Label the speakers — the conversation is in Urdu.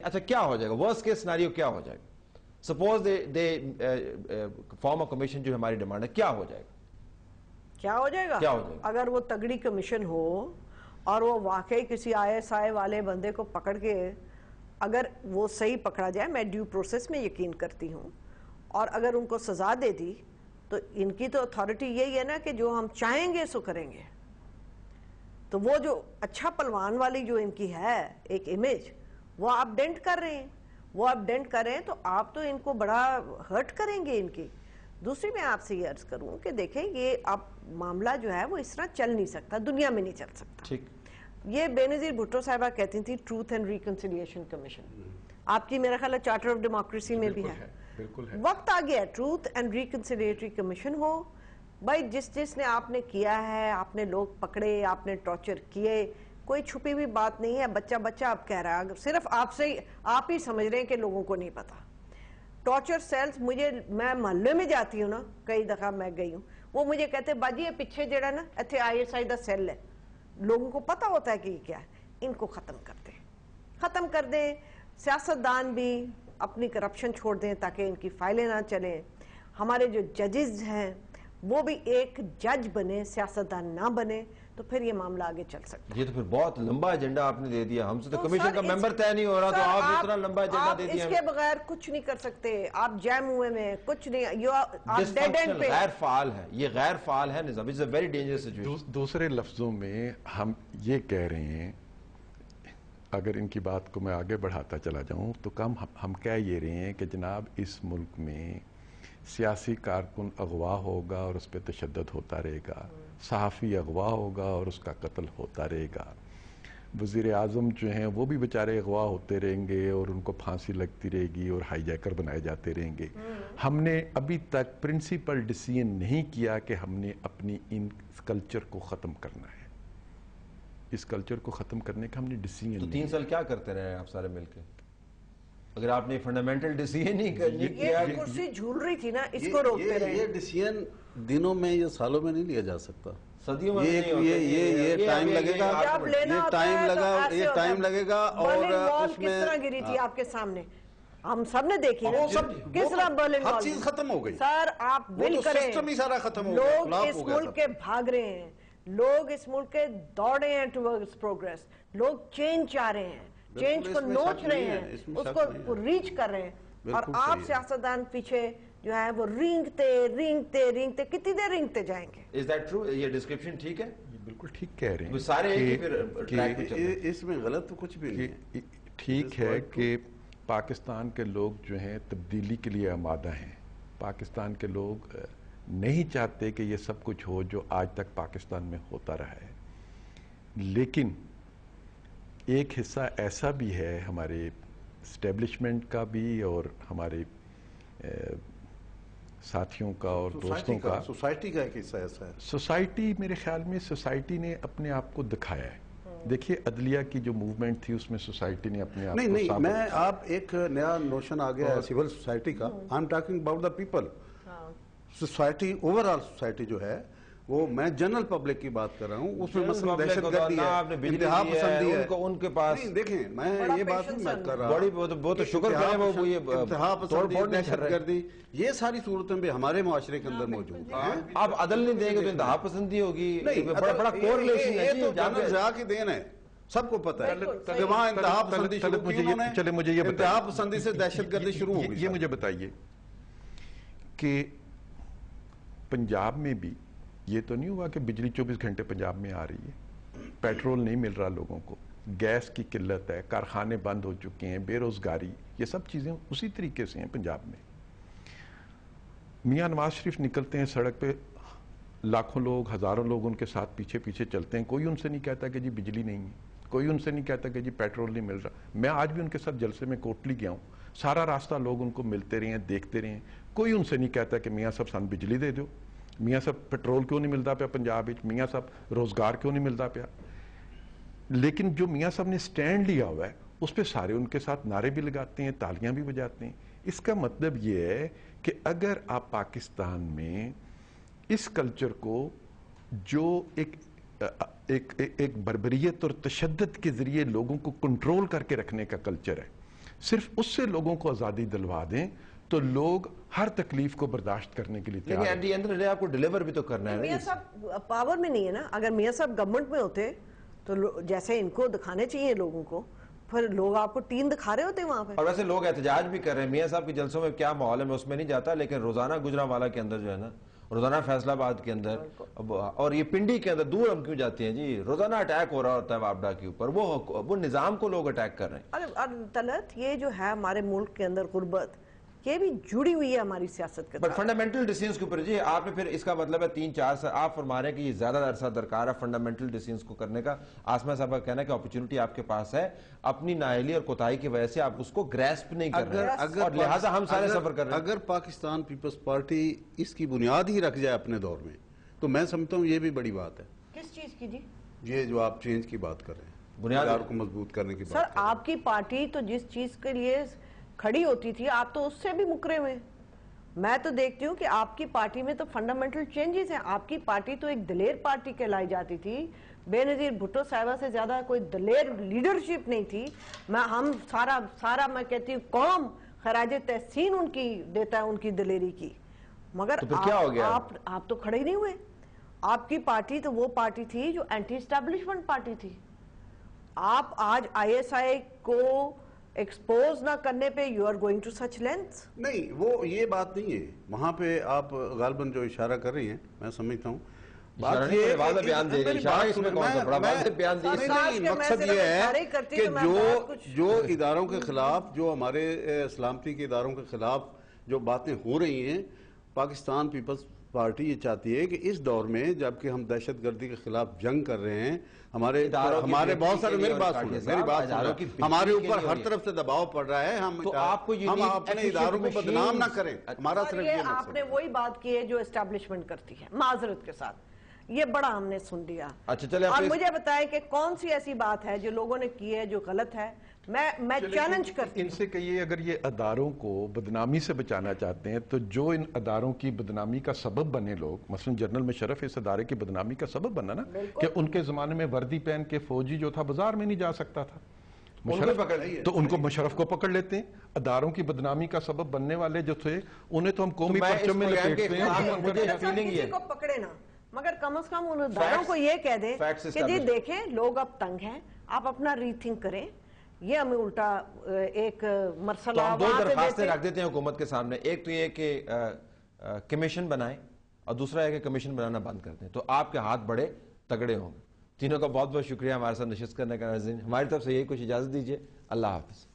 Speaker 1: اچھا کیا ہو جائے گا ورسٹ کیس سیناریو کیا ہو جائے گا suppose they form a commission جو ہماری ڈیمانڈ ہے کیا ہو جائے گا
Speaker 2: کیا ہو جائے گا اگر وہ تگڑی کمیشن ہو اور وہ واقعی کسی ISI والے بندے کو پکڑ کے اگر وہ صحیح پکڑا جائے میں ڈیو پروسیس میں یقین کرتی ہوں اور اگر ان کو سزا دے دی تو ان کی تو اتھارٹی یہی ہے نا کہ جو ہم چاہیں گے سو کریں گے تو وہ جو اچھا پلوان والی جو ان کی ہے ایک امیج وہ آپ ڈینٹ کر رہے ہیں وہ آپ ڈینٹ کر رہے ہیں تو آپ تو ان کو بڑا ہرٹ کریں گے ان کی دوسری میں آپ سے یہ عرض کروں کہ دیکھیں یہ اب معاملہ جو ہے وہ اس طرح چل نہیں سکتا دنیا میں نہیں چل سکتا یہ بے نظیر بھٹو صاحبہ کہتی تھی ٹروتھ اینڈ ریکنسیلیشن کمیشن آپ کی میرا خیال ہے چارٹر آف ڈیموکریسی میں بھی ہے وقت آ گیا ٹروتھ اینڈ ریکنسیلیٹری کمیشن ہو بھائی جس نے آپ نے کیا ہے آپ نے لوگ پکڑے آپ نے ٹارچر کیے کوئی چھپی ہوئی بات نہیں ہے بچہ اب کہہ رہا ہے صرف آپ ہی سمجھ رہے ہیں کہ لوگوں کو نہیں پتا ٹارچر سیلز میں محلے میں جاتی ہوں نا کئی دفعہ میں گئی ہوں وہ مجھے کہتے ہیں باجی یہ پیچھے جڑا نا ایتھے ISI دا سیل ہے لوگوں کو پتا ہوتا ہے کہ یہ کیا ہے ان کو ختم کر دیں سیاستدان بھی اپنی کرپشن چھوڑ دیں تاکہ ان کی فائلیں نہ چلیں ہمارے جو ججز ہیں وہ بھی ایک جج بنے سیاستدان نہ بنے تو پھر یہ معاملہ آگے چل سکتا ہے
Speaker 1: یہ تو پھر بہت لمبا ایجنڈا آپ نے دے دیا ہم سے تو کمیشن کا ممبر طے نہیں ہو رہا تو آپ اتنا لمبا ایجنڈا دے دیا
Speaker 2: اس کے بغیر کچھ نہیں کر سکتے آپ جیم ہوئے میں کچھ نہیں آپ ڈیڈ اینڈ پہ
Speaker 1: غیر فعال ہے یہ غیر فعال ہے نظام it's a very dangerous situation
Speaker 3: دوسرے لفظوں میں ہم یہ کہہ رہے ہیں اگر ان کی بات کو میں آگے بڑھاتا چلا جاؤں تو ہم کہہ یہ رہے ہیں کہ جناب اس ملک میں سیاسی کارکن اغوا ہوگا اور اس پہ تشدد ہوتا رہے گا صحافی اغوا ہوگا اور اس کا قتل ہوتا رہے گا وزیر اعظم جو ہیں وہ بھی بیچارے اغوا ہوتے رہیں گے اور ان کو پھانسی لگتی رہے گی اور ہائی جیکر بنائے جاتے رہیں گے ہم نے ابھی تک پرنسپل ڈیسیژن نہیں کیا کہ ہم نے اپنی ان کلچر کو ختم کرنا ہے اس کلچر کو ختم کرنے کا ہم نے ڈیسیژن
Speaker 1: تو 3 سال کیا کرتے رہے آپ سارے مل کے اگر آپ نے فنڈامنٹل ڈیسیژن نہیں کیا
Speaker 2: یہ کرسی جھول رہی تھی نا اس کو روکتے رہے
Speaker 4: یہ ڈیسیژن دنوں میں یا سالوں میں نہیں لیا جا سکتا
Speaker 1: صدیوں میں
Speaker 4: یہ ٹائم لگے گا یہ ٹائم لگے گا اور اس میں
Speaker 2: کس طرح گری تھی آپ کے سامنے ہم سب نے دیکھی کس طرح برلن
Speaker 4: ہر چیز ختم ہو گئی
Speaker 2: سر آپ ول کریں لوگ اس ملک کے بھاگ رہے ہیں لوگ اس ملک کے دوڑے ہیں ٹورڈز پروگریس لوگ چینج چاہ رہے ہیں چینج کو نوچ رہے ہیں اس کو ریچ کر رہے ہیں اور آپ سیاستدان پیچھے جو ہے وہ رینگتے کتنی دیر رینگتے جائیں گے
Speaker 1: Is that true? یہ ڈسکرپشن ٹھیک ہے
Speaker 3: بالکل ٹھیک کہہ رہے ہیں
Speaker 1: سارے
Speaker 4: اس میں غلط تو کچھ بھی نہیں
Speaker 3: ٹھیک ہے کہ پاکستان کے لوگ جو ہیں تبدیلی کے لیے آمادہ ہیں پاکستان کے لوگ نہیں چاہتے کہ یہ سب کچھ ہو جو آج تک پاکستان میں ہوتا رہا ہے لیکن ایک حصہ ایسا بھی ہے ہمارے اسٹیبلشمنٹ کا بھی اور ہمارے ساتھیوں کا اور دوستوں کا
Speaker 4: سوسائٹی کا ایک حصہ ایسا ہے
Speaker 3: سوسائٹی میرے خیال میں سوسائٹی نے اپنے آپ کو دکھایا ہے دیکھیے عدلیہ کی جو موومنٹ تھی اس میں سوسائٹی نے اپنے آپ کو
Speaker 4: نہیں میں آپ ایک نیا نوشن آ گیا ہے سول سوسائٹی کا I am talking about the people society over all society جو ہے وہ میں جنرل پبلک کی بات کر رہا ہوں اس میں مثلا دہشت گردی ہے انتہا پسندی ہے
Speaker 1: ان کے پاس
Speaker 4: دیکھیں میں یہ بات نہیں میں کر رہا
Speaker 1: بہت شکر
Speaker 4: انتہا پسندی دہشت گردی یہ ساری صورتیں بھی ہمارے معاشرے کے اندر موجود ہیں
Speaker 1: آپ عدل نہیں دیں گے تو انتہا پسندی ہوگی بڑا
Speaker 4: کورلیشن ہے یہ تو جنرل ضیاء کی دین ہے سب کو پتہ ہے کہ وہاں انتہا پسندی شروع کی انہوں نے انتہا پسندی سے دہشت گردی شروع ہو گئی
Speaker 3: یہ مجھے بتائیے کہ پنجاب میں بھی یہ تو نہیں ہوا کہ بجلی 24 گھنٹے پنجاب میں آ رہی ہے پیٹرول نہیں مل رہا لوگوں کو گیس کی قلت ہے کارخانے بند ہو چکے ہیں بے روزگاری یہ سب چیزیں اسی طریقے سے ہیں پنجاب میں میاں نواز شریف نکلتے ہیں سڑک پہ لاکھوں لوگ ہزاروں لوگ ان کے ساتھ پیچھے پیچھے چلتے ہیں کوئی ان سے نہیں کہتا کہ جی بجلی نہیں ہے کوئی ان سے نہیں کہتا کہ جی پیٹرول نہیں مل رہا میں آج بھی ان کے ساتھ جلسے میں کوٹلی گیا ہوں سارا راستہ لوگ ان کو ملتے رہے ہیں دیکھتے رہے ہیں کوئی ان سے نہیں کہتا کہ میاں صاحب سان بجلی دے دو میاں صاحب پیٹرول کیوں نہیں ملتا پیا پنجاب میاں صاحب روزگار کیوں نہیں ملتا پیا لیکن جو میاں صاحب نے سٹینڈ لیا ہوا ہے اس پہ سارے ان کے ساتھ نعرے بھی لگاتے ہیں تالیاں بھی بجاتے ہیں اس کا مطلب یہ ہے کہ اگر آپ پاکستان میں اس کلچر کو جو ایک بربریت اور تشدد کے ذریعے لوگوں کو کنٹرول کر کے رکھنے کا کلچر ہے صرف اس سے لوگوں کو آزادی دلوا دیں تو لوگ ہر تکلیف کو برداشت کرنے کے لیے تیار ہیں.
Speaker 1: لیکن ایٹ دی اینڈ آپ کو ڈیلیور بھی تو کرنا ہے.
Speaker 2: میاں صاحب پاور میں نہیں ہے نا. اگر میاں صاحب گورنمنٹ میں ہوتے تو جیسے ان کو دکھانے چاہیے لوگوں کو, پھر لوگ آپ کو ٹین دکھا رہے ہوتے وہاں پہ.
Speaker 1: اور ویسے لوگ احتجاج بھی کر رہے ہیں. میاں صاحب کے جلسوں میں کیا ماحول ہے میں اس میں نہیں جاتا, لیکن روزانہ گجرانوالہ کے اندر جو ہے نا, روزانہ فیصل آباد کے اندر اور یہ پنڈی کے اندر, دور ہم کیوں جاتے ہیں جی, روزانہ اٹیک ہو رہا ہوتا ہے وابڈا کے اوپر. وہ نظام کو لوگ اٹیک کر رہے ہیں.
Speaker 2: اور طلعت یہ جو ہے ہمارے ملک کے اندر غربت, یہ بھی جڑی ہوئی ہے ہماری سیاست کے ساتھ.
Speaker 1: بٹ فنڈامنٹل ڈیسیژنز کے اوپر جی آپ نے پھر اس کا مطلب ہے 3-4 سال آپ فرما رہے ہیں کہ یہ زیادہ عرصہ درکار ہے فنڈامنٹل ڈیسیژنز کو کرنے کا. آسمہ صاحب کا کہنا ہے کہ اپرچونٹی آپ کے پاس ہے, اپنی نااہلی اور کوتاہی کی وجہ سے آپ اس کو گریسپ نہیں کر رہے ہیں, اور لہٰذا ہم سارے سفر کر رہے ہیں.
Speaker 4: اگر پاکستان پیپلز پارٹی اس کی بنیاد ہی رکھ جائے اپنے دور میں, تو میں سمجھتا ہوں یہ بھی بڑی بات ہے.
Speaker 2: کس چیز کی جی؟
Speaker 4: یہ جو آپ چینج کی بات کر رہے ہیں, بنیاد کو مضبوط کرنے کی بات.
Speaker 2: سر آپ کی پارٹی تو جس چیز کے لیے کھڑی ہوتی تھی آپ تو اس سے بھی مکرے ہوئے. میں تو دیکھتی ہوں کہ آپ کی پارٹی میں تو فنڈامنٹل چینجز ہیں. آپ کی پارٹی تو ایک دلیر پارٹی کہلائی جاتی تھی. بے نظیر بھٹو صاحبہ سے زیادہ کوئی دلیر لیڈرشپ نہیں تھی. ہم سارا میں کہتی ہوں قوم خراج تحسین ان کی دیتا ہے, ان کی دلیری کی. مگر آپ تو کھڑے ہی نہیں ہوئے. آپ کی پارٹی تو وہ پارٹی تھی جو اینٹی اسٹیبلشمنٹ پارٹی تھی. آپ آج ISI کو ایکسپوز نہ کرنے پہ you are going to such length.
Speaker 4: نہیں, وہ یہ بات نہیں ہے. وہاں پہ آپ غالباً جو اشارہ کر رہی ہیں میں سمجھتا ہوں
Speaker 1: مقصد
Speaker 4: یہ ہے کہ جو اداروں کے خلاف, جو ہمارے سلامتی کے اداروں کے خلاف جو باتیں ہو رہی ہیں, پاکستان پیپلز پارٹی یہ چاہتی ہے کہ اس دور میں جبکہ ہم دہشت گردی کے خلاف جنگ کر رہے ہیں, ہمارے بہت سارے, میری بات سنیں, ہمارے اوپر ہر طرف سے دباؤ پڑ رہا ہے, ہم اپنے اداروں کو بدنام نہ کریں. ہمارا صرف یہ مقصد.
Speaker 2: آپ نے وہی بات کی ہے جو اسٹیبلشمنٹ کرتی ہے, معذرت کے ساتھ. یہ بڑا ہم نے سن لیا. اور مجھے بتائیں کہ کون سی ایسی بات ہے جو لوگوں نے کی ہے جو غلط ہے. میں چیلنج کرتی ہوں.
Speaker 3: ان سے کہیے اگر یہ اداروں کو بدنامی سے بچانا چاہتے ہیں تو جو ان اداروں کی بدنامی کا سبب بنے لوگ, مثلا جنرل مشرف اس ادارے کی بدنامی کا سبب بنا نا, کہ ان کے زمانے میں وردی پہن کے فوجی جو تھا بازار میں نہیں جا سکتا تھا, تو ان کو مشرف کو پکڑ لیتے ہیں. اداروں کی بدنامی کا سبب بننے والے جو تھے انہیں تو ہم قومی پرچم میں لپیٹتے ہیں.
Speaker 2: کسی کو پکڑے نا, مگر کم از کم ان اداروں کو یہ کہہ دیں کہ جی دیکھیں لوگ اب تنگ ہیں, آپ اپنا ری تھنک کریں. یہ ہمیں الٹا ایک مرسلہ
Speaker 1: دو درخواستیں رکھ دیتے ہیں حکومت کے سامنے. ایک تو یہ کہ کمیشن بنائیں, اور دوسرا ہے کہ کمیشن بنانا بند کر دیں, تو آپ کے ہاتھ بڑے تگڑے ہوں گے. تینوں کا بہت بہت شکریہ ہمارے ساتھ نشست کرنے کا. ہماری طرف سے یہی کچھ اجازت دیجیے. اللہ حافظ.